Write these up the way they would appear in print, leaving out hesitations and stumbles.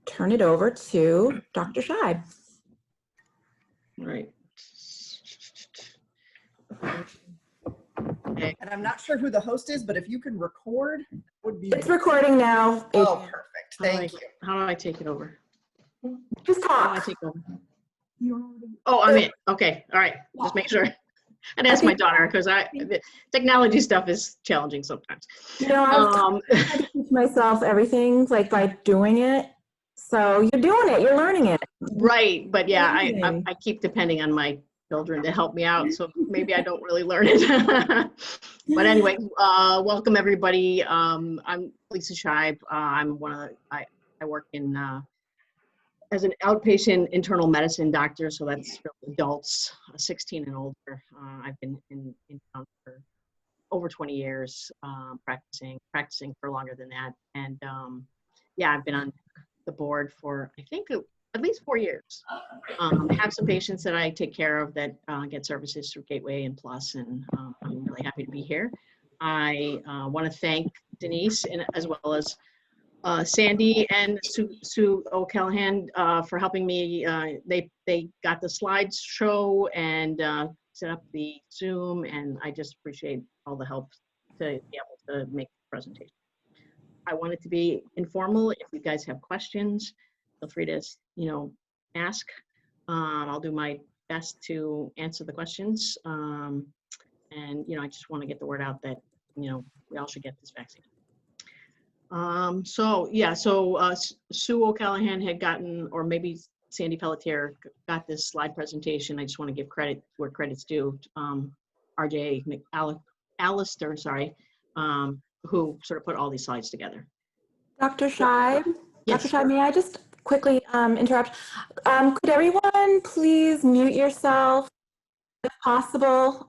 turn it over to Dr. Scheib. All right. Okay. And I'm not sure who the host is, but if you can record, it would be. It's recording now. Oh, perfect. Thank you. How do I take it over? Just How do I talk. take over? Oh, I'm in. Okay. All right. Just make sure. And ask my daughter because technology stuff is challenging sometimes. You know, I had to teach myself everything like by doing it. So you're doing it. You're learning it. Right. But yeah, I keep depending on my children to help me out. So maybe I don't really learn it. But anyway, welcome everybody. I'm Dr Scheib. I'm I work in as an outpatient internal medicine doctor, so that's for adults 16 and older. I've been in town for over 20 years, practicing for longer than that. And yeah, I've been on the board for, I think, at least 4 years. I have some patients that I take care of that get services through Gateway and Plus, and I'm really happy to be here. I want to thank Denise as well as Sandy and Sue O'Callahan for helping me. They got the slideshow and set up the Zoom, and I just appreciate all the help to be able to make the presentation. I want it to be informal. If you guys have questions, feel free to ask. I'll do my best to answer the questions. And I just want to get the word out that we all should get this vaccine. Sue O'Callahan had gotten, or maybe Sandy Pelletier got this slide presentation. I just want to give credit where credit's due. RJ Allister, sorry, who sort of put all these slides together. Dr. Scheib, Yes. Dr. Scheib, may I just quickly interrupt? Could everyone please mute yourself if possible,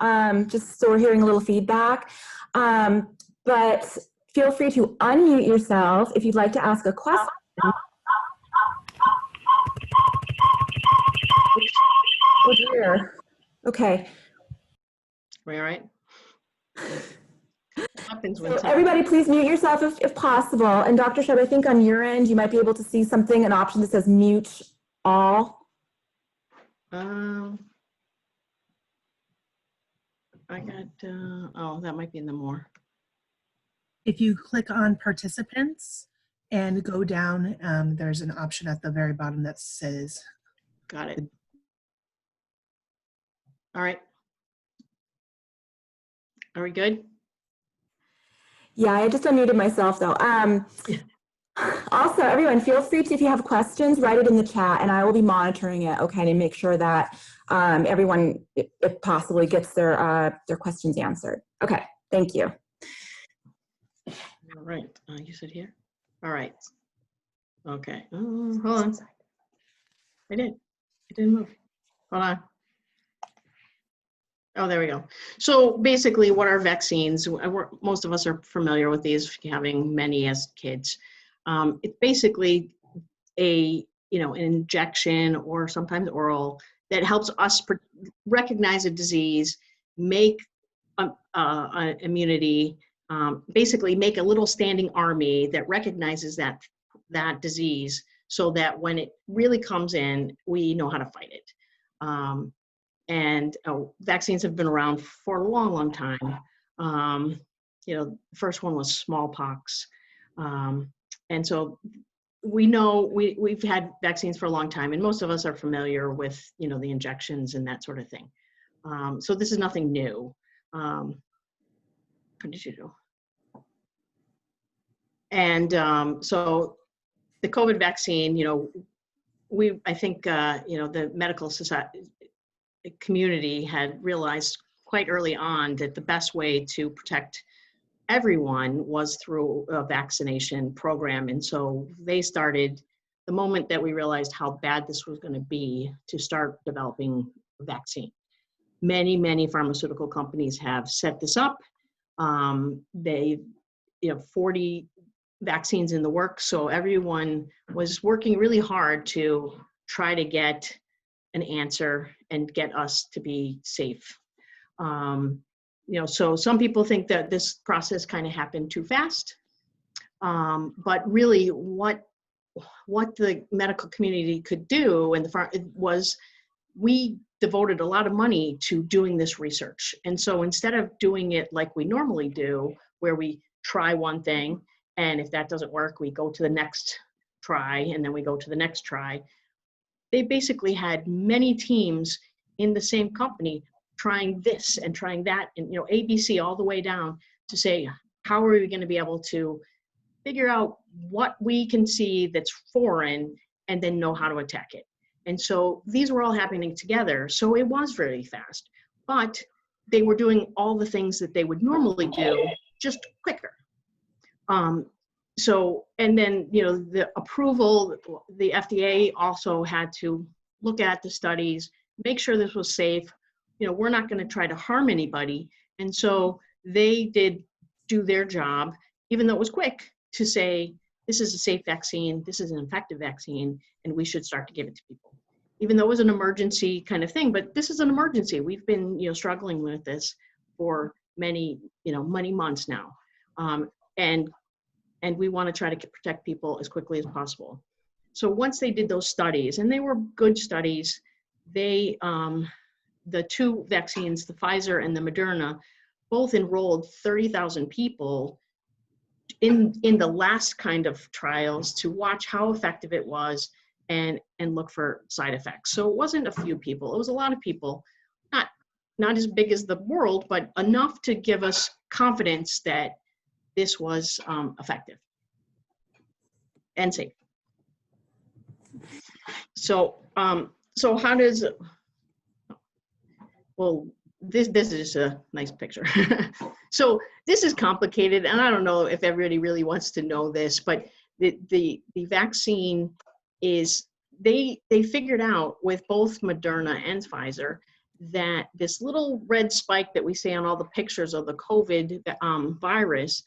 just so we're hearing a little feedback. But feel free to unmute yourself if you'd like to ask a question. Oh dear. Okay. Are we all right? Happens when So everybody please mute yourself if possible. And Dr. Scheib, I think on your end, you might be able to see something, an option that says mute all. I got, oh, that might be in the more. If you click on participants and go down, there's an option at the very bottom that says. Got it. All right. Are we good? Yeah, I just unmuted myself though. Also, everyone, feel free to, if you have questions, write it in the chat and I will be monitoring it, okay, to make sure that everyone, if possibly, gets their questions answered. Okay, thank you. All right, you said here? All right. Okay, hold on. I did. It didn't move. Hold on. Oh, there we go. So basically what are vaccines? Most of us are familiar with these, having many as kids. It's basically an injection or sometimes oral that helps us recognize a disease, make immunity, basically make a little standing army that recognizes that disease so that when it really comes in, we know how to fight it. Vaccines have been around for a long, long time. The first one was smallpox. And so we know we've had vaccines for a long time, and most of us are familiar with, the injections and that sort of thing. So this is nothing new. What did you do? And so the COVID vaccine, I think, the medical society community had realized quite early on that the best way to protect everyone was through a vaccination program. And so they started, the moment that we realized how bad this was going to be, to start developing a vaccine. Many, many pharmaceutical companies have set this up. 40 vaccines in the works. So everyone was working really hard to try to get an answer and get us to be safe. So some people think that this process kind of happened too fast. But really what what the medical community could do, and we devoted a lot of money to doing this research. And so instead of doing it like we normally do, where we try one thing, and if that doesn't work, we go to the next try, and then we go to the next try. They basically had many teams in the same company trying this and trying that, and ABC all the way down to say, how are we going to be able to figure out what we can see that's foreign and then know how to attack it. And so these were all happening together. So it was very fast, but they were doing all the things that they would normally do, just quicker. And then, the approval, the FDA also had to look at the studies, make sure this was safe. We're not going to try to harm anybody. And so they did do their job, even though it was quick, to say, this is a safe vaccine, this is an effective vaccine, and we should start to give it to people. Even though it was an emergency kind of thing, but this is an emergency. We've been, struggling with this for many months now. And we want to try to protect people as quickly as possible. So once they did those studies, and they were good studies, they, the two vaccines, the Pfizer and the Moderna, both enrolled 30,000 people in the last kind of trials to watch how effective it was and look for side effects. So it wasn't a few people, it was a lot of people, not as big as the world, but enough to give us confidence that this was effective and safe. So how does, well, this is just a nice picture. So this is complicated, and I don't know if everybody really wants to know this, but the vaccine is, they figured out with both Moderna and Pfizer that this little red spike that we see on all the pictures of the COVID virus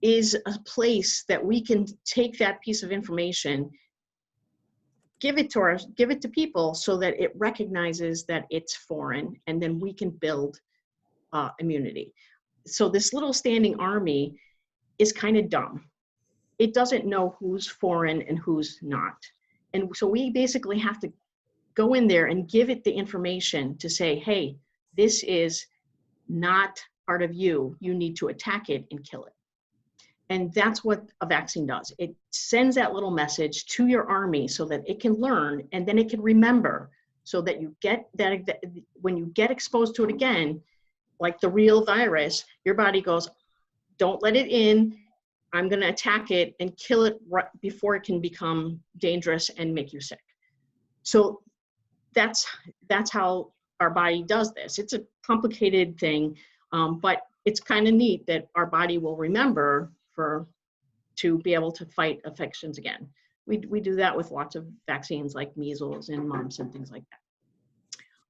is a place that we can take that piece of information, give it to people so that it recognizes that it's foreign, and then we can build immunity. So this little standing army is kind of dumb. It doesn't know who's foreign and who's not. And so we basically have to go in there and give it the information to say, hey, this is not part of you. You need to attack it and kill it. And that's what a vaccine does. It sends that little message to your army so that it can learn, and then it can remember, so that you get that, when you get exposed to it again, like the real virus, your body goes, don't let it in. I'm going to attack it and kill it right before it can become dangerous and make you sick. So that's how our body does this. It's a complicated thing, but it's kind of neat that our body will remember to be able to fight infections again. We do that with lots of vaccines like measles and mumps and things like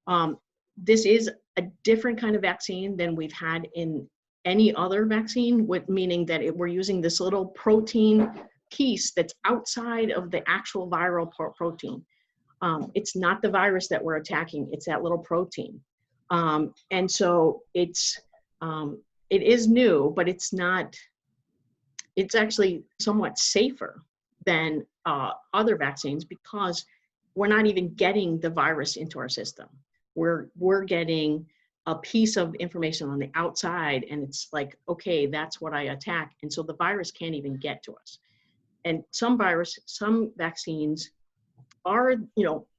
that. This is a different kind of vaccine than we've had in any other vaccine, meaning that we're using this little protein piece that's outside of the actual viral protein. It's not the virus that we're attacking, it's that little protein. And so it is new, but it's actually somewhat safer than other vaccines, because we're not even getting the virus into our system. We're getting a piece of information on the outside, and it's like, okay, that's what I attack. And so the virus can't even get to us. And some vaccines are,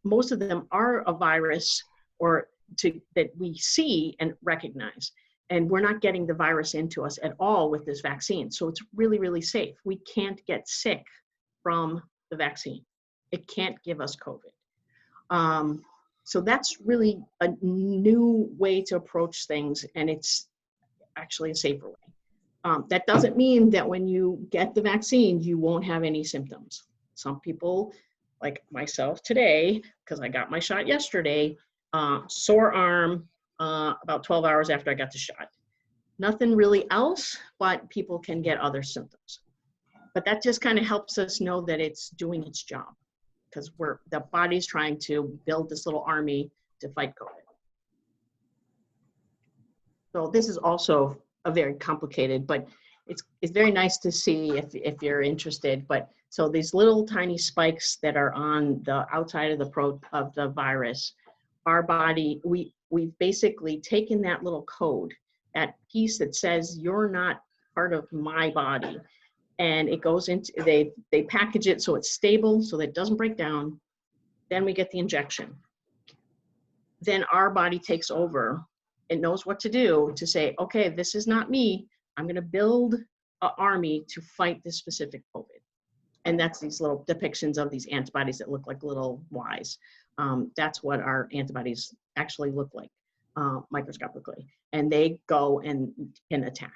most of them are a virus that we see and recognize. And we're not getting the virus into us at all with this vaccine. So it's really, really safe. We can't get sick from the vaccine. It can't give us COVID. So that's really a new way to approach things, and it's actually a safer way. That doesn't mean that when you get the vaccine, you won't have any symptoms. Some people, like myself today, because I got my shot yesterday, sore arm, about 12 hours after I got the shot. Nothing really else, but people can get other symptoms. But that just kind of helps us know that it's doing its job, because the body's trying to build this little army to fight COVID. So this is also a very complicated, but it's very nice to see if you're interested. But So these little tiny spikes that are on the outside of the virus, our body, we've basically taken that little code, that piece that says you're not part of my body, and it goes into, they package it so it's stable, so that it doesn't break down. Then we get the injection. Then our body takes over. It knows what to do to say, okay, this is not me. I'm going to build an army to fight this specific COVID. And that's these little depictions of these antibodies that look like little Ys. That's what our antibodies actually look like microscopically. And they go and can attack.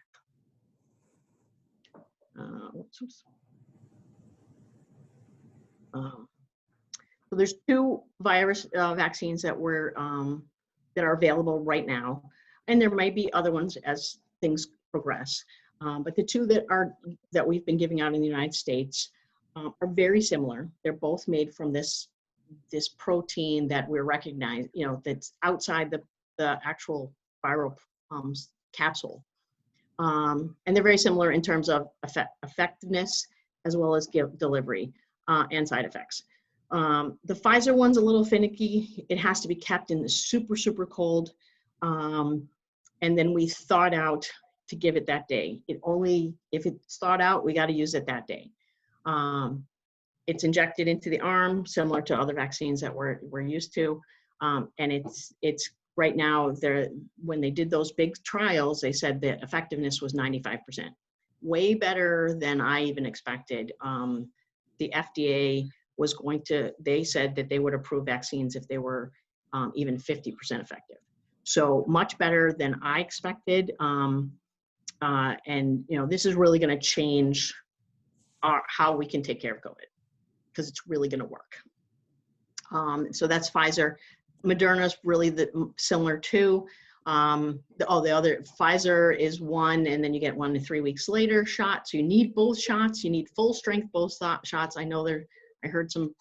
So there's 2 virus vaccines that that are available right now, and there might be other ones as things progress. But the 2 that we've been giving out in the United States are very similar. They're both made from this protein that we're recognized, that's outside the actual viral capsule. And they're very similar in terms of effectiveness as well as delivery and side effects. The Pfizer one's a little finicky. It has to be kept in the super, super cold. And then we thawed out to give it that day. If it's thawed out, we got to use it that day. It's injected into the arm, similar to other vaccines that we're used to. And it's right now, when they did those big trials, they said the effectiveness was 95%. Way better than I even expected. The FDA was they said that they would approve vaccines if they were even 50% effective. So much better than I expected. And this is really going to change how we can take care of COVID, because it's really going to work. So that's Pfizer. Moderna is really similar too. The other Pfizer is 1, and then you get 1 to 3 weeks later shot. So you need both shots. You need full strength both shots. I know I heard some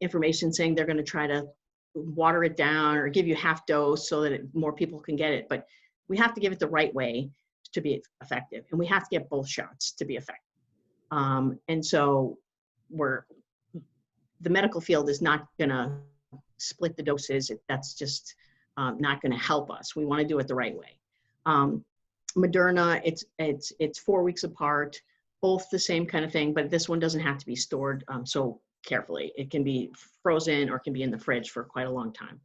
information saying they're going to try to water it down or give you half dose so that more people can get it. But we have to give it the right way to be effective, and we have to get both shots to be effective. And so the medical field is not going to split the doses. That's just not going to help us. We want to do it the right way. Moderna, it's 4 weeks apart, both the same kind of thing, but this one doesn't have to be stored so carefully. It can be frozen or can be in the fridge for quite a long time.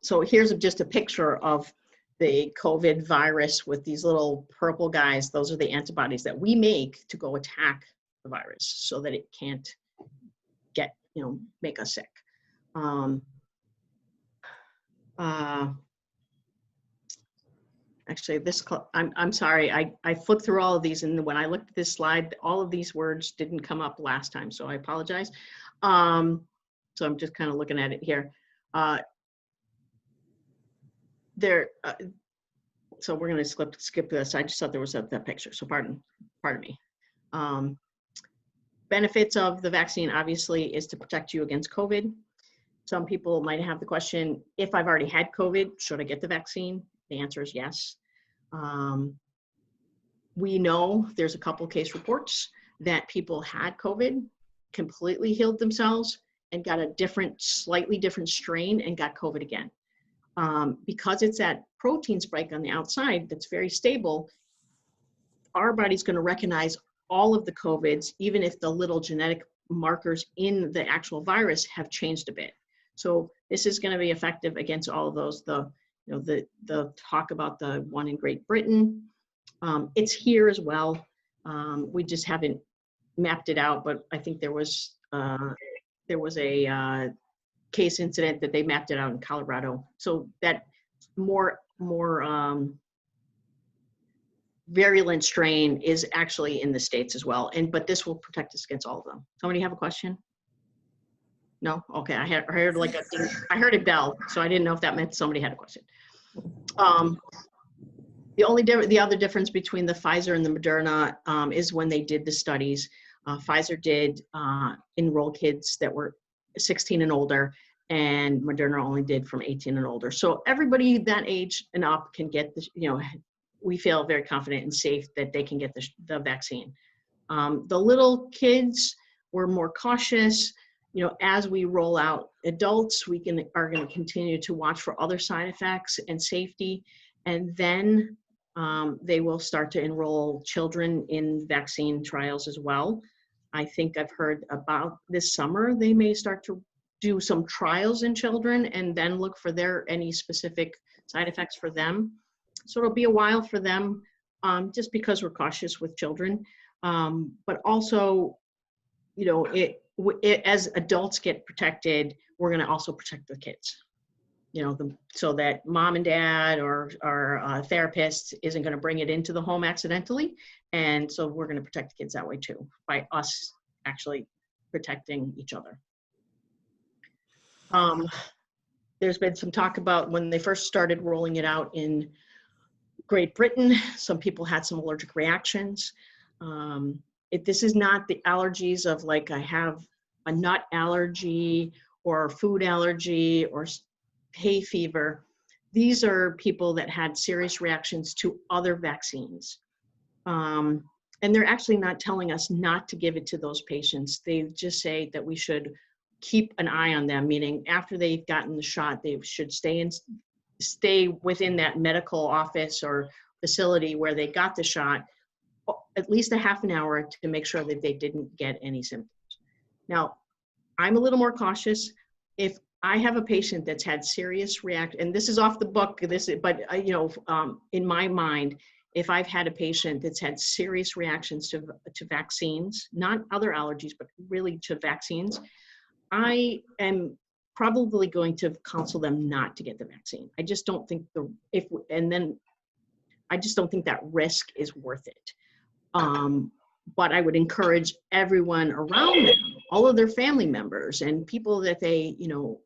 So here's just a picture of the COVID virus with these little purple guys. Those are the antibodies that we make to go attack the virus so that it can't make us sick. Actually, I'm sorry, I flipped through all of these, and when I looked at this slide, all of these words didn't come up last time, so I apologize. So I'm just kind of looking at it here. So we're going to skip this. I just thought there was that picture, so pardon me. Benefits of the vaccine, obviously, is to protect you against COVID. Some people might have the question, if I've already had COVID, should I get the vaccine? The answer is yes. We know there's a couple case reports that people had COVID, completely healed themselves, and got a slightly different strain and got COVID again. Because it's that protein spike on the outside that's very stable, our body's going to recognize all of the COVIDs, even if the little genetic markers in the actual virus have changed a bit. So this is going to be effective against all of those. The talk about the one in Great Britain, it's here as well. We just haven't mapped it out, but I think there was a case incident that they mapped it out in Colorado. So that more virulent strain is actually in the States as well. But this will protect us against all of them. Somebody have a question? No? Okay, I heard I heard a bell, so I didn't know if that meant somebody had a question. The other difference between the Pfizer and the Moderna is when they did the studies. Pfizer did enroll kids that were 16 and older, and Moderna only did from 18 and older. So everybody that age and up can get this, we feel very confident and safe that they can get the vaccine. The little kids, we're more cautious. You know, as we roll out adults, we are going to continue to watch for other side effects and safety, and then they will start to enroll children in vaccine trials as well. I think I've heard about this summer they may start to do some trials in children and then look for any specific side effects for them. So it'll be a while for them, just because we're cautious with children. But also, you know, as adults get protected, we're going to also protect the kids. You know, so that mom and dad or therapist isn't going to bring it into the home accidentally. And so we're going to protect the kids that way too, by us actually protecting each other. There's been some talk about when they first started rolling it out in Great Britain, some people had some allergic reactions. This is not the allergies of like I have a nut allergy or food allergy or hay fever. These are people that had serious reactions to other vaccines. And they're actually not telling us not to give it to those patients. They just say that we should keep an eye on them, meaning after they've gotten the shot, they should stay within that medical office or facility where they got the shot at least a half an hour to make sure that they didn't get any symptoms. Now, I'm a little more cautious. If I have a patient that's had serious reaction, and this is off the book, but you know, in my mind, if I've had a patient that's had serious reactions to vaccines, not other allergies, but really to vaccines, I am probably going to counsel them not to get the vaccine. I just don't think I just don't think that risk is worth it. But I would encourage everyone around them, all of their family members and people that they, you know,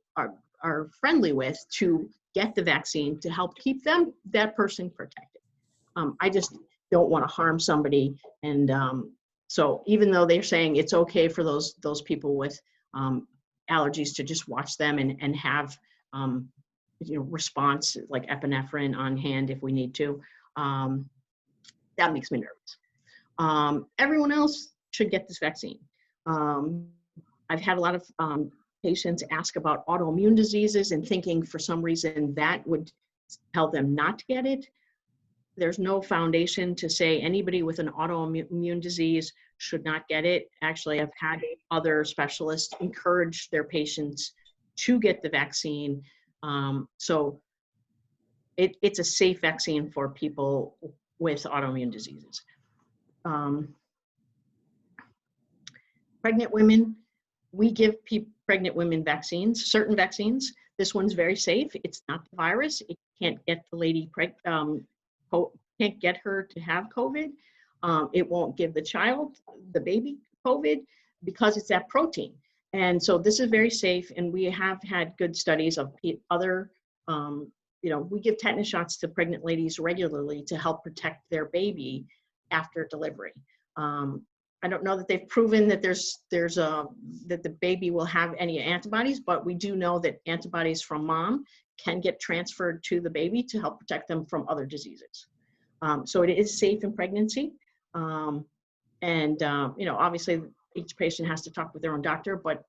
are friendly with, to get the vaccine to help keep that person protected. I just don't want to harm somebody. And so even though they're saying it's okay for those people with allergies to just watch them and have you know, response like epinephrine on hand if we need to, that makes me nervous. Everyone else should get this vaccine. I've had a lot of patients ask about autoimmune diseases and thinking for some reason that would tell them not to get it. There's no foundation to say anybody with an autoimmune disease should not get it. Actually, I've had other specialists encourage their patients to get the vaccine. So it's a safe vaccine for people with autoimmune diseases. Pregnant women, we give pregnant women vaccines, certain vaccines. This one's very safe. It's not the virus. It can't get the lady can't get her to have COVID. It won't give the baby COVID, because it's that protein. And so this is very safe. And we have had good studies of other, you know, we give tetanus shots to pregnant ladies regularly to help protect their baby after delivery. I don't know that they've proven that that the baby will have any antibodies, but we do know that antibodies from mom can get transferred to the baby to help protect them from other diseases. So it is safe in pregnancy. You know, obviously each patient has to talk with their own doctor, but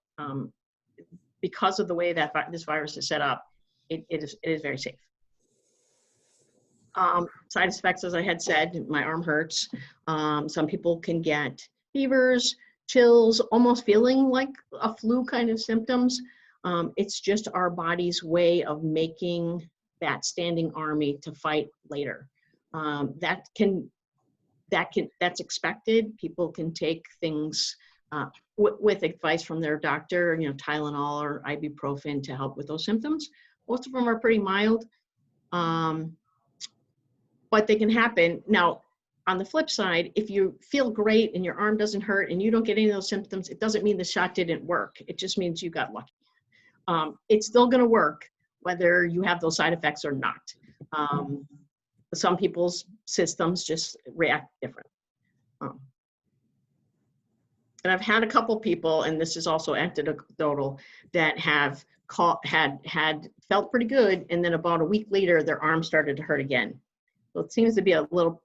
because of the way that this virus is set up, it is very safe. Side effects, as I had said, my arm hurts. Some people can get fevers, chills, almost feeling like a flu kind of symptoms. It's just our body's way of making that standing army to fight later. That's expected. People can take things with advice from their doctor, you know, Tylenol or ibuprofen to help with those symptoms. Most of them are pretty mild, but they can happen. Now, on the flip side, if you feel great and your arm doesn't hurt and you don't get any of those symptoms, it doesn't mean the shot didn't work. It just means you got lucky. It's still going to work whether you have those side effects or not. Some people's systems just react different. And I've had a couple people, and this is also anecdotal, that have felt pretty good, and then about a week later, their arm started to hurt again. So it seems to be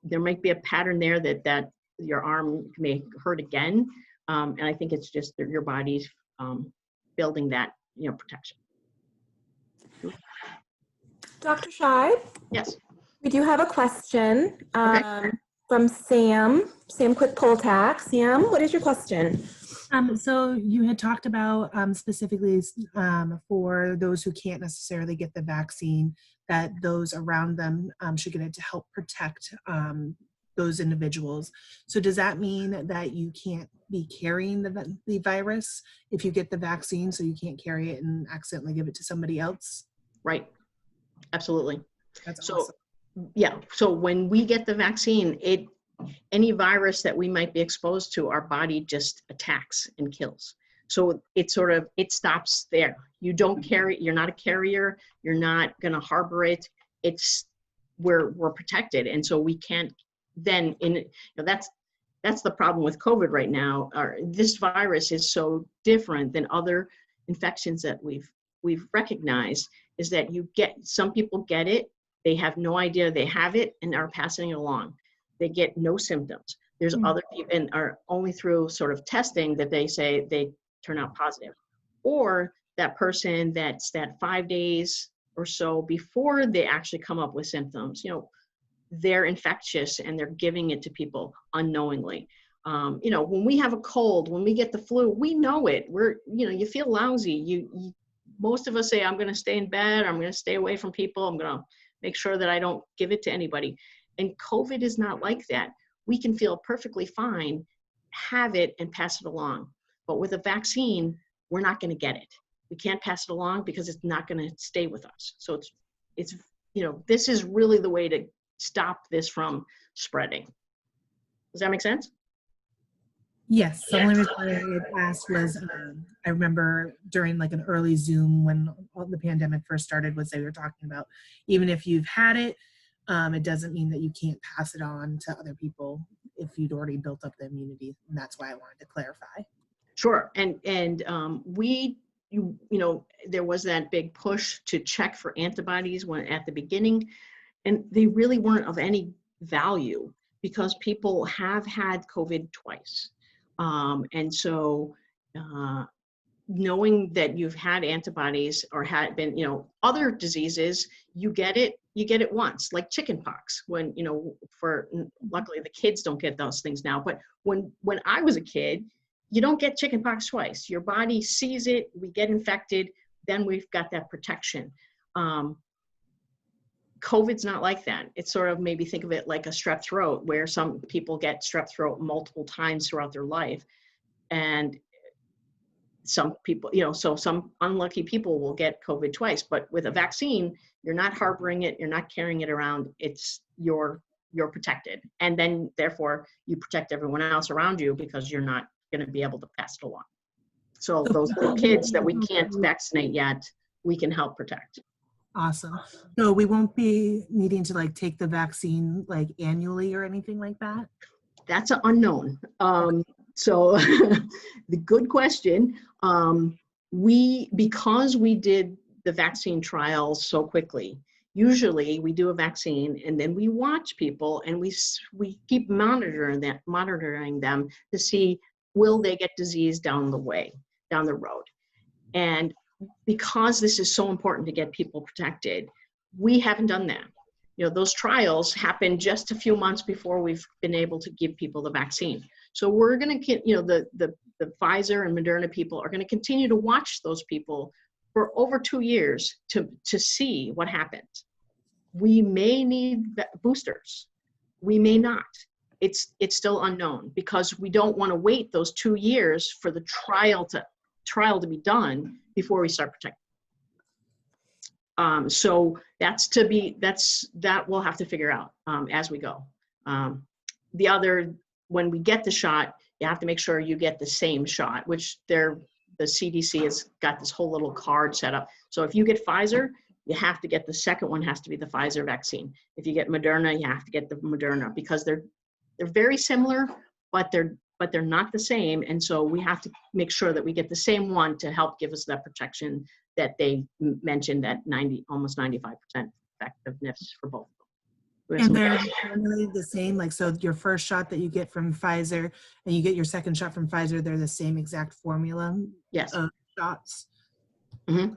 there might be a pattern there that your arm may hurt again. And I think it's just that your body's building that, protection. Dr. Scheib, Yes. we do have a question Okay. from Sam. Sam Quick Poll Tack. Sam, what is your question? So you had talked about specifically for those who can't necessarily get the vaccine, that those around them should get it to help protect those individuals. So does that mean that you can't be carrying the virus if you get the vaccine, so you can't carry it and accidentally give it to somebody else? Right. Absolutely. That's So, awesome. yeah. So when we get the vaccine, any virus that we might be exposed to, our body just attacks and kills. So it stops there. You're not a carrier. You're not going to harbor it. We're protected. And so we can't then, that's the problem with COVID right now. This virus is so different than other infections that we've recognized, is that some people get it, they have no idea they have it and are passing it along. They get no symptoms. There's other people, and are only through sort of testing that they say they turn out positive. Or that person that's that 5 days or so before they actually come up with symptoms, they're infectious and they're giving it to people unknowingly. When we have a cold, when we get the flu, we know it. You feel lousy. Most of us say, I'm going to stay in bed, I'm going to stay away from people, I'm going to make sure that I don't give it to anybody. And COVID is not like that. We can feel perfectly fine, have it, and pass it along. But with a vaccine, we're not going to get it. We can't pass it along because it's not going to stay with us. So it's this is really the way to stop this from spreading. Does that make sense? Yes, the only reason I had asked was I remember during like an early Zoom when the pandemic first started, was they were talking about even if you've had it, it doesn't mean that you can't pass it on to other people if you'd already built up the immunity, and that's why I wanted to clarify. Sure, and there was that big push to check for antibodies at the beginning, and they really weren't of any value because people have had COVID twice. And so knowing that you've had antibodies or had been, other diseases, you get it once, like chickenpox, when, luckily the kids don't get those things now. But when I was a kid, you don't get chickenpox twice. Your body sees it, we get infected, then we've got that protection. COVID's not like that. It's sort of, maybe think of it like a strep throat, where some people get strep throat multiple times throughout their life. And some people, so some unlucky people will get COVID twice, but with a vaccine, you're not harboring it, you're not carrying it around, you're protected. And then therefore you protect everyone else around you because you're not going to be able to pass it along. So those little kids that we can't vaccinate yet, we can help protect. Awesome. So we won't be needing to like take the vaccine like annually or anything like that? That's an unknown. So the good question, because we did the vaccine trials so quickly, usually we do a vaccine and then we watch people and we keep monitoring them to see, will they get disease down the road. And because this is so important to get people protected, we haven't done that. Those trials happened just a few months before we've been able to give people the vaccine. So we're going to, the Pfizer and Moderna people are going to continue to watch those people for over 2 years to see what happens. We may need boosters. We may not. It's still unknown because we don't want to wait those 2 years for the trial to be done before we start protecting. So that we'll have to figure out as we go. When we get the shot, you have to make sure you get the same shot, which the CDC has got this whole little card set up. So if you get Pfizer, you have to get the second one, has to be the Pfizer vaccine. If you get Moderna, you have to get the Moderna, because they're very similar, but they're not the same. And so we have to make sure that we get the same one to help give us that protection that they mentioned, that almost 95% effectiveness for both of them. And they're generally the same, like, so your first shot that you get from Pfizer and you get your second shot from Pfizer, they're the same exact formula Yes. of shots? Mm-hmm.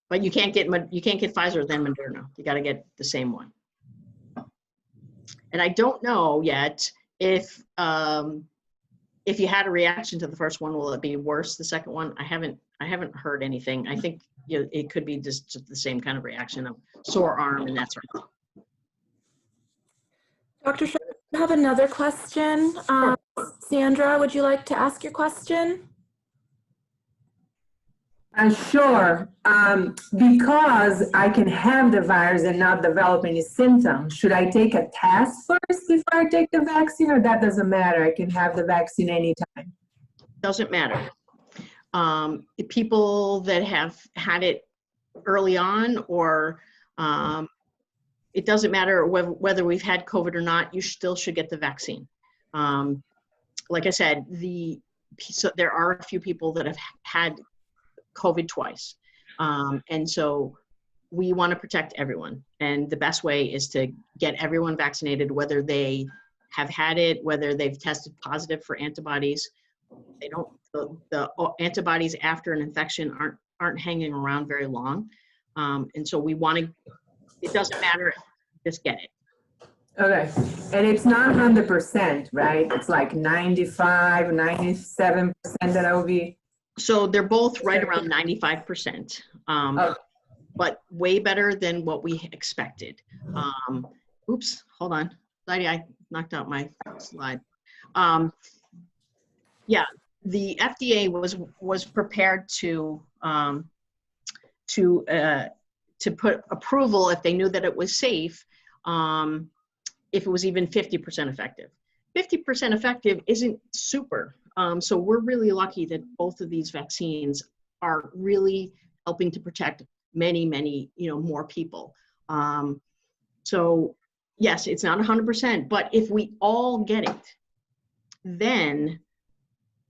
But you can't get Pfizer then Moderna. You got to get the same one. And I don't know yet if you had a reaction to the first one, will it be worse the second one? I haven't heard anything. I think it could be just the same kind of reaction of sore arm and that sort of thing. Dr. Scheib, I have another question. Sure. Sandra, would you like to ask your question? Sure. Because I can have the virus and not develop any symptoms, should I take a test first before I take the vaccine, or that doesn't matter? I can have the vaccine anytime? Doesn't matter. People that have had it early on, or it doesn't matter whether we've had COVID or not, you still should get the vaccine. Like I said, so there are a few people that have had COVID twice. And so we want to protect everyone. And the best way is to get everyone vaccinated, whether they have had it, whether they've tested positive for antibodies. They don't, the antibodies after an infection aren't hanging around very long. And so we want to, it doesn't matter, just get it. Okay. And it's not 100%, right? It's like 95, 97% that I will be. So they're both right around 95%, but way better than what we expected. Oops, hold on. I knocked out my slide. Yeah, the FDA was prepared to put approval if they knew that it was safe, if it was even 50% effective. 50% effective isn't super. So we're really lucky that both of these vaccines are really helping to protect many, many, more people. So yes, it's not 100%, but if we all get it, then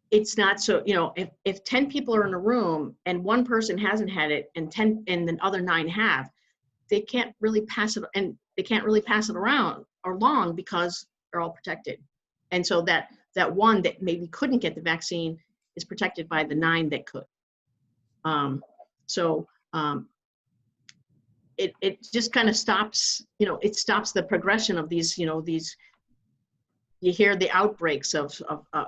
it's not so, if 10 people are in a room and one person hasn't had it and the other 9 have, they can't really pass it, and they can't really pass it around or along because they're all protected. And so that one that maybe couldn't get the vaccine is protected by the 9 that could. It just kind of stops, it stops the progression of these, you hear the outbreaks of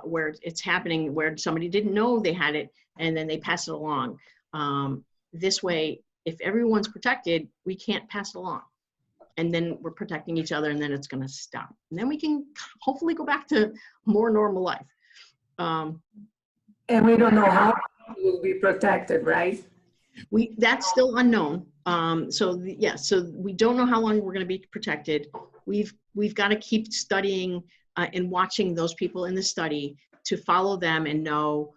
where it's happening, where somebody didn't know they had it and then they pass it along. This way, if everyone's protected, we can't pass it along. And then we're protecting each other, and then it's going to stop. And then we can hopefully go back to more normal life. And we don't know how we will be protected, right? That's still unknown. So we don't know how long we're going to be protected. We've got to keep studying and watching those people in the study to follow them and know,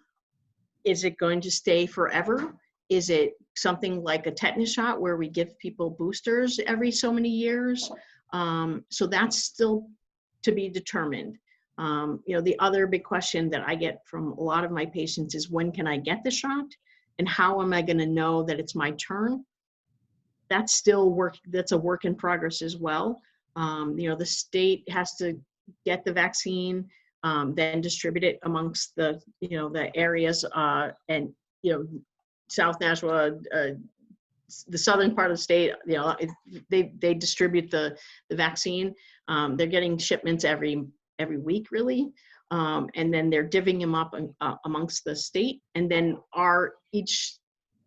is it going to stay forever? Is it something like a tetanus shot where we give people boosters every so many years? So that's still to be determined. The other big question that I get from a lot of my patients is, when can I get the shot? And how am I going to know that it's my turn? That's still that's a work in progress as well. The state has to get the vaccine, then distribute it amongst the areas, and South Nashua, the southern part of the state, they distribute the vaccine. They're getting shipments every week, really, and then they're divvying them up amongst the state, and then each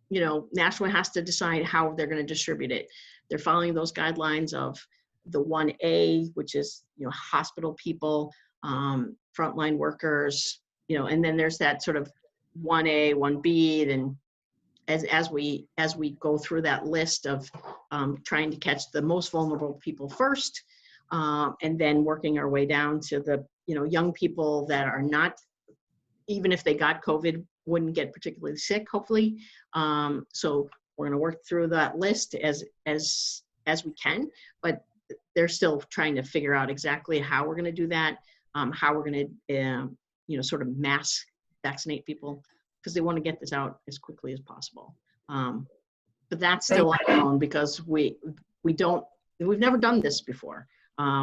Nashua has to decide how they're going to distribute it. They're following those guidelines of the 1A, which is hospital people, frontline workers, and then there's that sort of 1A, 1B, then as we go through that list of trying to catch the most vulnerable people first, and then working our way down to the young people that are not, even if they got COVID, wouldn't get particularly sick, hopefully. So we're going to work through that list as we can, but they're still trying to figure out exactly how we're going to do that, how we're going to sort of mass vaccinate people, because they want to get this out as quickly as possible. But that's still unknown, because we don't we've never done this before.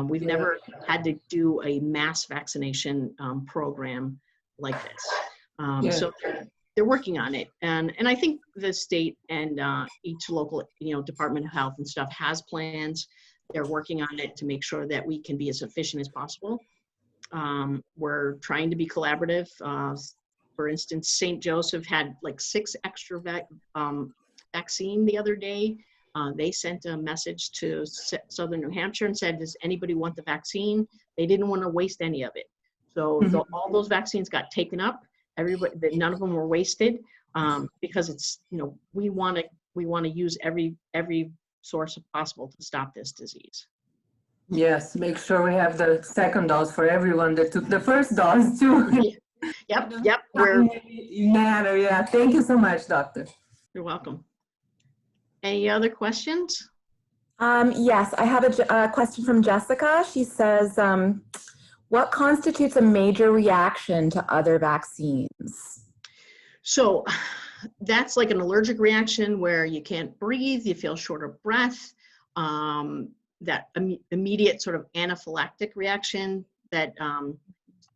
We've never had to do a mass vaccination program like this. So they're working on it. And I think the state and each local, Department of Health and stuff has plans. They're working on it to make sure that we can be as efficient as possible. We're trying to be collaborative. For instance, St. Joseph had like 6 extra vaccine the other day. They sent a message to Southern New Hampshire and said, does anybody want the vaccine? They didn't want to waste any of it. So all those vaccines got taken up. Everybody, none of them were wasted, because it's, we want to use every source possible to stop this disease. Yes, make sure we have the second dose for everyone that took the first dose too. Yep. Matter, yeah. Thank you so much, doctor. You're welcome. Any other questions? Yes, I have a question from Jessica. She says, what constitutes a major reaction to other vaccines? So that's like an allergic reaction where you can't breathe, you feel short of breath, that immediate sort of anaphylactic reaction that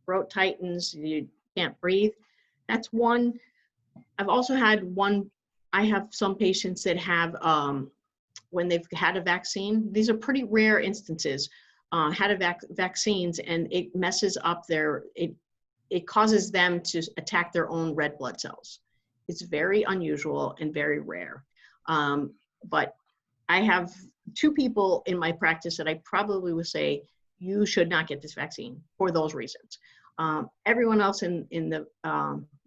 throat tightens, you can't breathe. That's one. I've also had one. I have some patients that have, when they've had a vaccine, these are pretty rare instances, had vaccines and it messes up it causes them to attack their own red blood cells. It's very unusual and very rare. But I have 2 people in my practice that I probably would say, you should not get this vaccine for those reasons. Everyone else in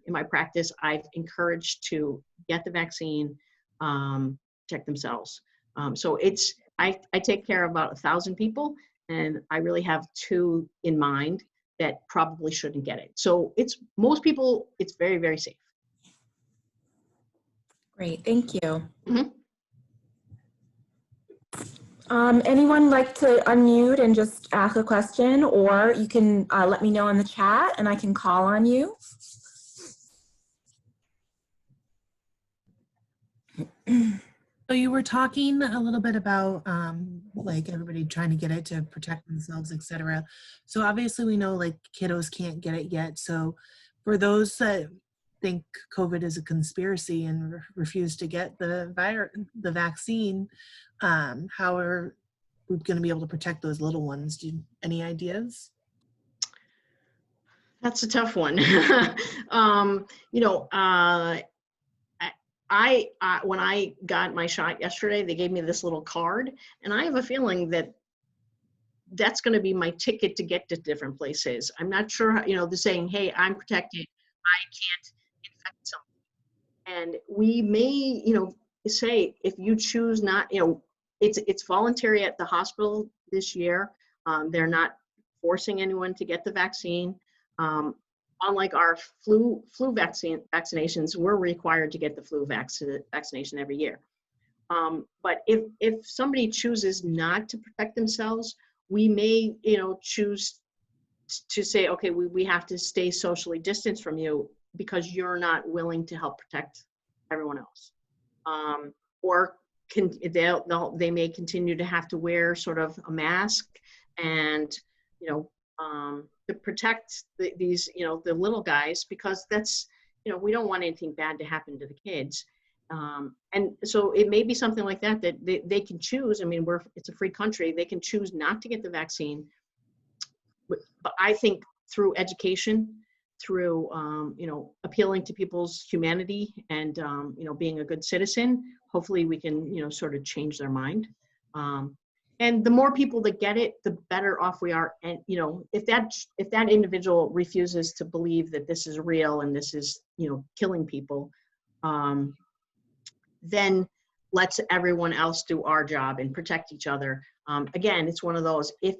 my practice, I've encouraged to get the vaccine, protect themselves. So I take care of about 1,000 people, and I really have 2 in mind that probably shouldn't get it. So most people, it's very, very safe. Great, thank you. Anyone like to unmute and just ask a question, or you can let me know in the chat and I can call on you. So you were talking a little bit about like everybody trying to get it to protect themselves, etc. So obviously we know like kiddos can't get it yet. So for those that think COVID is a conspiracy and refuse to get the vaccine, how are we going to be able to protect those little ones? Any ideas? That's a tough one. When I got my shot yesterday, they gave me this little card, and I have a feeling that that's going to be my ticket to get to different places. I'm not sure, they're saying, hey, I'm protected, I can't infect someone. And we may, say, if you choose not, it's voluntary at the hospital this year. They're not forcing anyone to get the vaccine. Unlike our flu vaccinations, we're required to get the flu vaccination every year. But if somebody chooses not to protect themselves, we may, choose to say, okay, we have to stay socially distanced from you because you're not willing to help protect everyone else. Or they may continue to have to wear sort of a mask and, to protect these, the little guys, because that's, we don't want anything bad to happen to the kids. And so it may be something like that they can choose. I mean, it's a free country. They can choose not to get the vaccine. But I think through education, through, appealing to people's humanity and, being a good citizen, hopefully we can, sort of change their mind. And the more people that get it, the better off we are. And, if that individual refuses to believe that this is real and this is, killing people, then let's everyone else do our job and protect each other. Again, it's one of those, if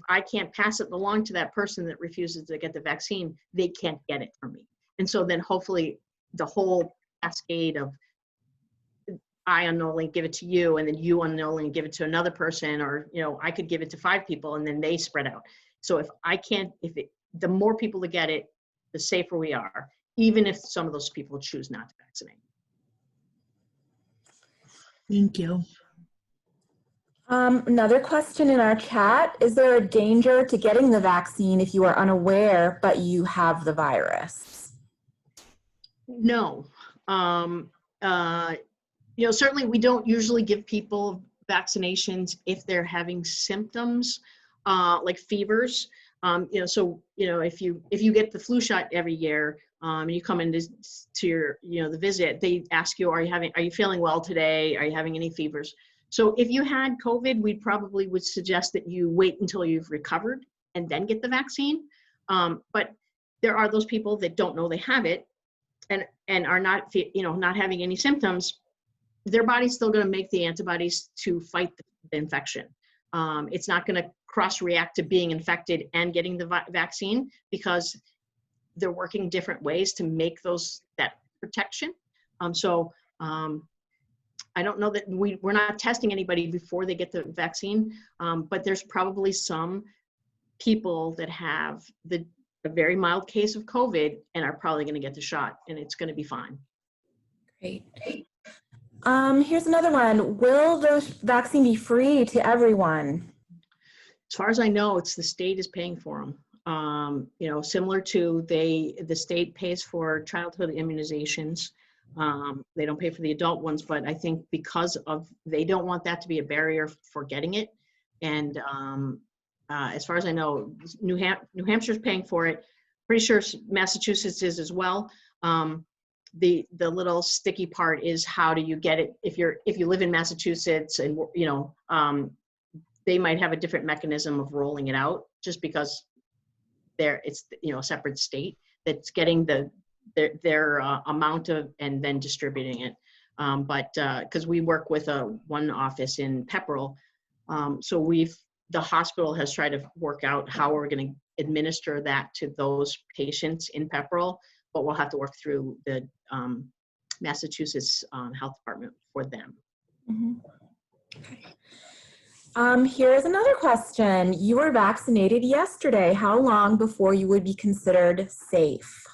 I can't pass it along to that person that refuses to get the vaccine, they can't get it from me. And so then hopefully the whole cascade of, I unknowingly give it to you, and then you unknowingly give it to another person, or, I could give it to 5 people and then they spread out. So the more people that get it, the safer we are, even if some of those people choose not to vaccinate. Thank you. Another question in our chat, is there a danger to getting the vaccine if you are unaware but you have the virus? No. Certainly we don't usually give people vaccinations if they're having symptoms like fevers. If you get the flu shot every year and you come into your the visit, they ask you, are you feeling well today? Are you having any fevers? So if you had COVID, we probably would suggest that you wait until you've recovered and then get the vaccine. But there are those people that don't know they have it and are not having any symptoms. Their body's still going to make the antibodies to fight the infection. It's not going to cross-react to being infected and getting the vaccine because they're working different ways to make that protection. I don't know that we're not testing anybody before they get the vaccine, but there's probably some people that have a very mild case of COVID and are probably going to get the shot, and it's going to be fine. Great. Here's another one. Will the vaccine be free to everyone? As far as I know, it's the state is paying for them. Similar to the state pays for childhood immunizations. They don't pay for the adult ones, but I think because they don't want that to be a barrier for getting it. And as far as I know, New Hampshire's paying for it. Pretty sure Massachusetts is as well. The little sticky part is how do you get it if you live in Massachusetts and they might have a different mechanism of rolling it out just because it's a separate state that's getting their amount of and then distributing it. But because we work with one office in Pepperell, so the hospital has tried to work out how we're going to administer that to those patients in Pepperell, but we'll have to work through the Massachusetts Health Department for them. Mm-hmm. Okay. Here's another question. You were vaccinated yesterday. How long before you would be considered safe?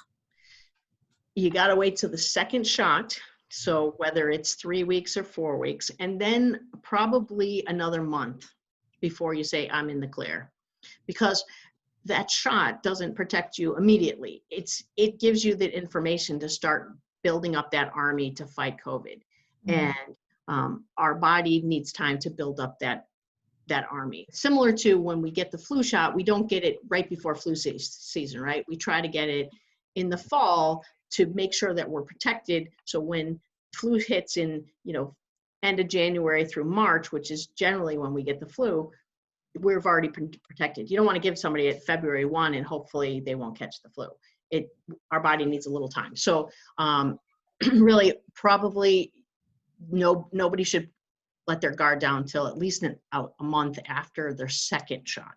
You got to wait till the second shot. So whether it's 3 weeks or 4 weeks, and then probably another month before you say I'm in the clear, because that shot doesn't protect you immediately. It gives you the information to start building up that army to fight COVID. Mm-hmm. And our body needs time to build up that army. Similar to when we get the flu shot, we don't get it right before flu season, right? We try to get it in the fall to make sure that we're protected. So when flu hits in, end of January through March, which is generally when we get the flu, we've already protected. You don't want to give somebody at February 1 and hopefully they won't catch the flu. Our body needs a little time. So really probably nobody should let their guard down until at least a month after their second shot.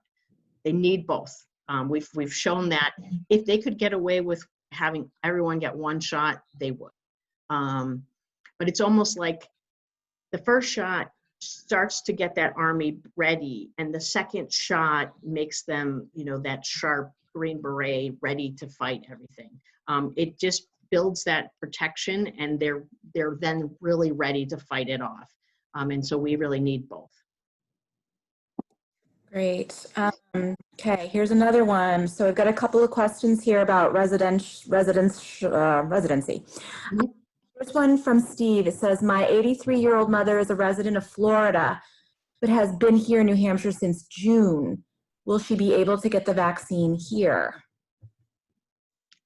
They need both. We've shown that if they could get away with having everyone get one shot, they would. But it's almost like the first shot starts to get that army ready, and the second shot makes them, that sharp Green Beret ready to fight everything. It just builds that protection, and they're then really ready to fight it off. And so we really need both. Great. Okay, here's another one. So I've got a couple of questions here about residency. Mm-hmm. Here's one from Steve. It says, my 83-year-old mother is a resident of Florida, but has been here in New Hampshire since June. Will she be able to get the vaccine here?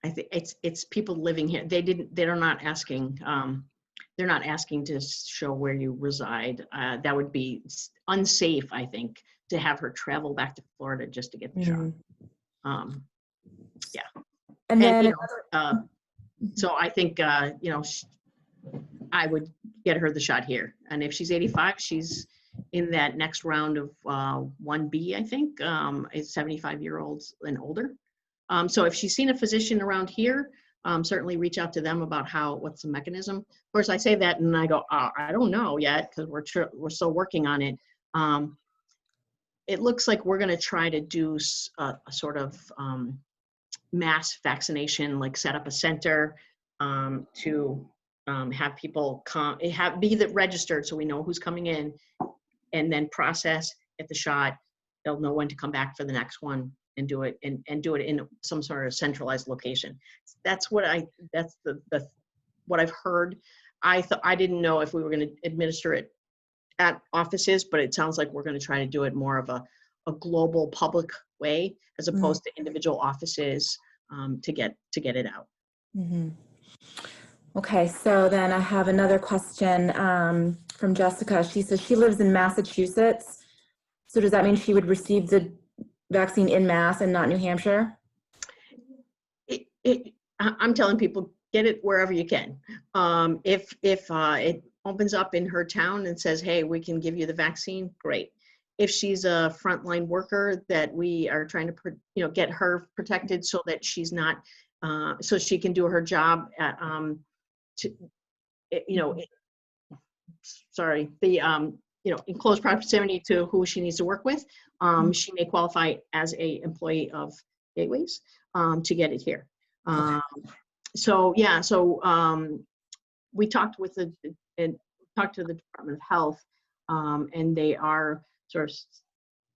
I think it's people living here. They're not asking. They're not asking to show where you reside. That would be unsafe, I think, to have her travel back to Florida just to get the shot. Yeah. And then, so I think, I would get her the shot here. And if she's 85, she's in that next round of 1B, I think, is 75-year-olds and older. So if she's seen a physician around here, certainly reach out to them about what's the mechanism. Of course, I say that and I go, I don't know yet because we're still working on it. It looks like we're going to try to do a sort of mass vaccination, like set up a center to have people come, be registered so we know who's coming in, and then process, get the shot. They'll know when to come back for the next one and do it and do it in some sort of centralized location. That's what what I've heard. I didn't know if we were going to administer it at offices, but it sounds like we're going to try to do it more of a global public way as opposed to individual offices to get it out. Mm-hmm. Okay, so then I have another question from Jessica. She says she lives in Massachusetts. So does that mean she would receive the vaccine in Mass and not New Hampshire? I'm telling people, get it wherever you can. If it opens up in her town and says, hey, we can give you the vaccine, great. If she's a frontline worker that we are trying to, get her protected so that she's not, so she can do her job at, in close proximity to who she needs to work with, she may qualify as a employee of Gateways to get it here. We talked to the Department of Health, and they are sort of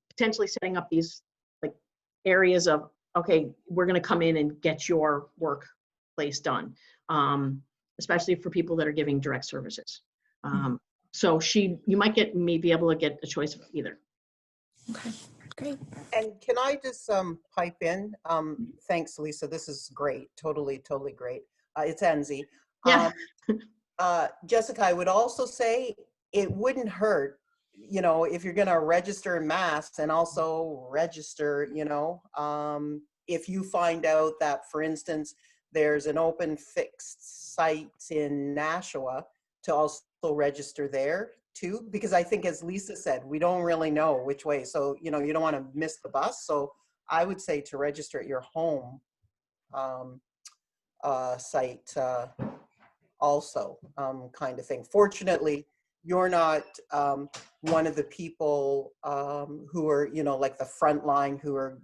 potentially setting up these like areas of, okay, we're going to come in and get your workplace done, especially for people that are giving direct services. So you might be able to get a choice of either. Okay, great. And can I just pipe in? Thanks, Lisa. This is great. Totally great. It's Enzi. Yeah. Jessica, I would also say it wouldn't hurt, if you're going to register in Mass and also register, if you find out that, for instance, there's an open fixed site in Nashua, to also register there too, because I think, as Lisa said, we don't really know which way. So, you don't want to miss the bus. So I would say to register at your home site also, kind of thing. Fortunately, you're not one of the people who are, like the front line, who are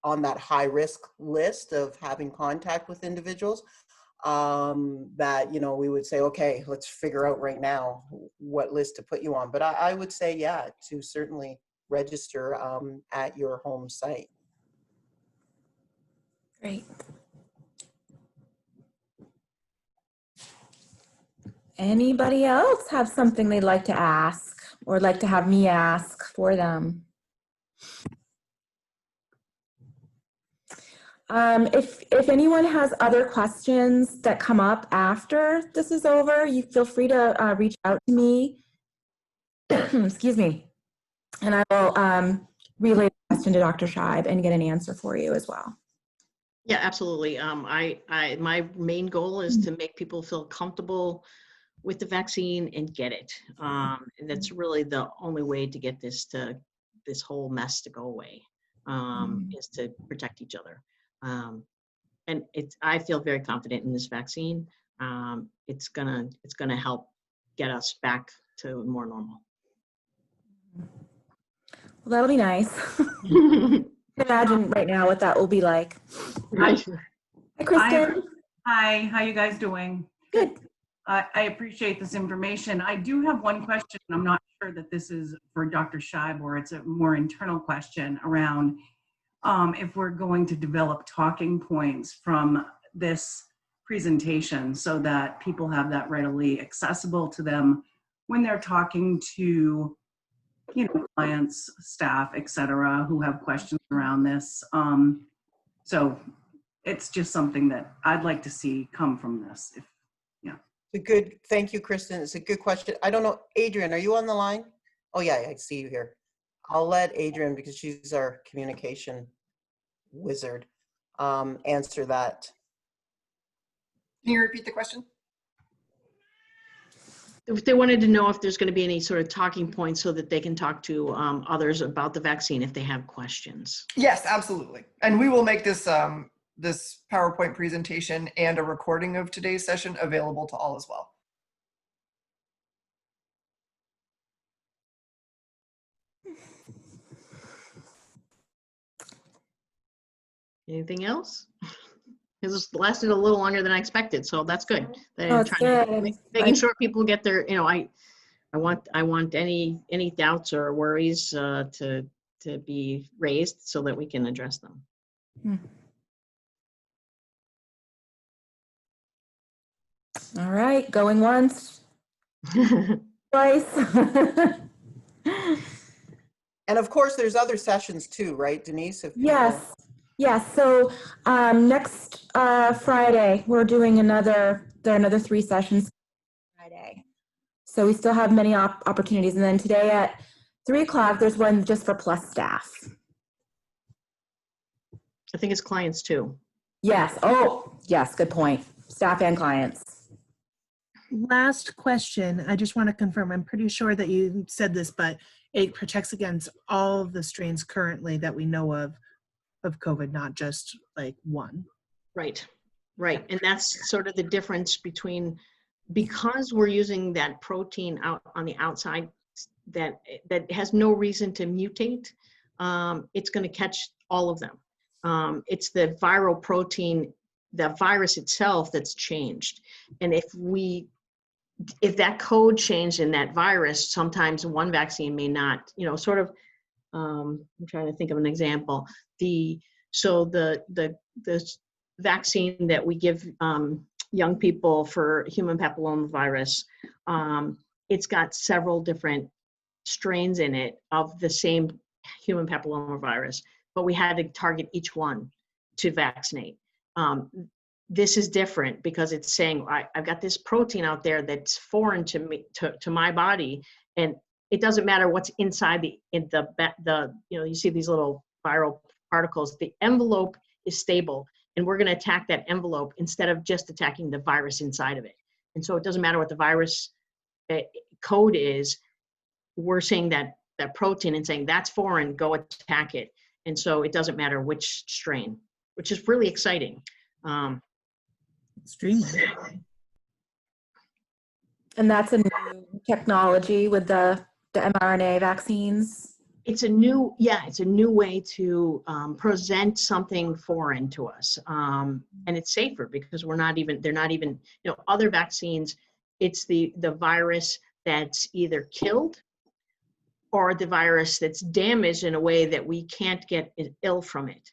on that high risk list of having contact with individuals. That, we would say, okay, let's figure out right now what list to put you on. But I would say, yeah, to certainly register at your home site. Great. Anybody else have something they'd like to ask or like to have me ask for them? If anyone has other questions that come up after this is over, you feel free to reach out to me. Excuse me. And I will relay the question to Dr. Scheib and get an answer for you as well. Yeah, absolutely. My main goal is to make people feel comfortable with the vaccine and get it. And that's really the only way to get this whole mess to go away, is to protect each other. And I feel very confident in this vaccine. It's gonna help get us back to more normal. Well, that'll be nice. Imagine right now what that will be like. Right. Hi, Kristen. Hi, how you guys doing? Good. I appreciate this information. I do have one question. I'm not sure that this is for Dr. Scheib, or it's a more internal question around if we're going to develop talking points from this presentation so that people have that readily accessible to them when they're talking to, clients, staff, etc., who have questions around this. So it's just something that I'd like to see come from this. Thank you, Kristen. It's a good question. I don't know, Adrian, are you on the line? Oh yeah, I see you here. I'll let Adrian, because she's our communication wizard, answer that. Can you repeat the question? If they wanted to know if there's going to be any sort of talking points so that they can talk to others about the vaccine if they have questions. Yes, absolutely. And we will make this this PowerPoint presentation and a recording of today's session available to all as well. Anything else? This lasted a little longer than I expected, so that's good. Oh, it's good. Making sure people get their, I want any doubts or worries to be raised so that we can address them. All right, going once, twice. And of course, there's other sessions too, right, Denise? If people- Yes, yes. So next Friday, we're doing there are another 3 sessions Friday. So we still have many opportunities. And then today at 3 o'clock, there's one just for Plus staff. I think it's clients too. Yes. Oh, yes. Good point. Staff and clients. Last question. I just want to confirm. I'm pretty sure that you said this, but it protects against all of the strains currently that we know of COVID, not just like one. Right. Right. And that's sort of the difference between, because we're using that protein out on the outside that has no reason to mutate, it's going to catch all of them. It's the viral protein, the virus itself, that's changed. And if that code changed in that virus, sometimes one vaccine may not, sort of, I'm trying to think of an example. The vaccine that we give young people for human papillomavirus, it's got several different strains in it of the same human papillomavirus, but we had to target each one to vaccinate. This is different because it's saying, I've got this protein out there that's foreign to me, to my body, and it doesn't matter what's inside you see these little viral particles. The envelope is stable, and we're going to attack that envelope instead of just attacking the virus inside of it. And so it doesn't matter what the virus code is. We're saying that protein and saying that's foreign, go attack it. And so it doesn't matter which strain, which is really exciting. Extremely. And that's a new technology with the mRNA vaccines. It's a new way to present something foreign to us, and it's safer because they're not even other vaccines. It's the virus that's either killed or the virus that's damaged in a way that we can't get ill from it.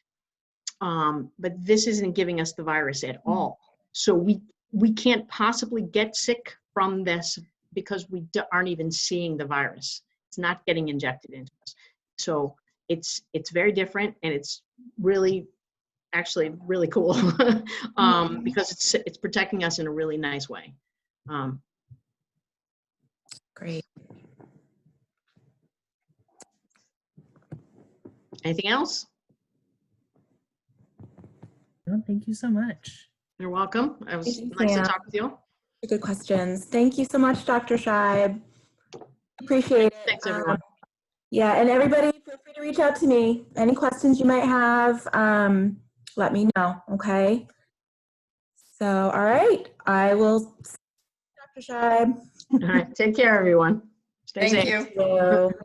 But this isn't giving us the virus at all. So we can't possibly get sick from this because we aren't even seeing the virus. It's not getting injected into us. So it's very different, and it's actually really cool because it's protecting us in a really nice way. Great. Anything else? Well, thank you so much. You're welcome. It was Thank you, nice to Sam. talk with you. Good questions. Thank you so much, Dr. Scheib. Appreciate it. Thanks, everyone. Yeah, and everybody, feel free to reach out to me. Any questions you might have, let me know, okay? So, all right, I will see you, Dr. Scheib. All right. Take care, everyone. Stay Thank safe. you. Thank you.